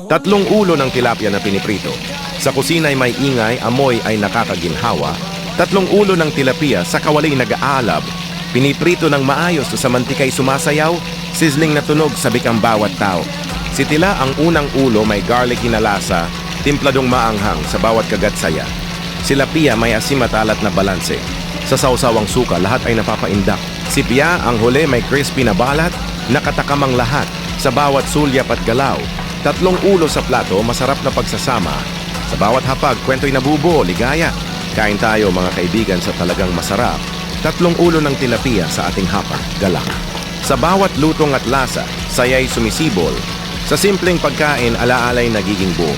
Tatlong ulo ng tilapia na piniprito. Sa kusina ay may ingay, amoy ay nakakaginhawa. Tatlong ulo ng tilapia sa kawali nag-aalab. Piniprito ng maayos sa mantikay sumasayaw, sizzling na tunog sabik ang bawat tao. Si Tila ang unang ulo may garlicky na lasa, timpladong maanghang sa bawat kagat saya. Si Lapia may asim at alat na balanse. Sa sawsawang suka, lahat ay napapaindak. Si Pia ang huli may crispy na balat, nakatakamang lahat sa bawat sulyap at galaw. Tatlong ulo sa plato, masarap na pagsasama. Sa bawat hapag, kwento'y nabubuo, ligaya. Kain tayo mga kaibigan sa talagang masarap. Tatlong ulo ng tilapia sa ating hapag, galang. Sa bawat lutong at lasa, saya'y sumisibol. Sa simpleng pagkain, alaalay nagiging buo.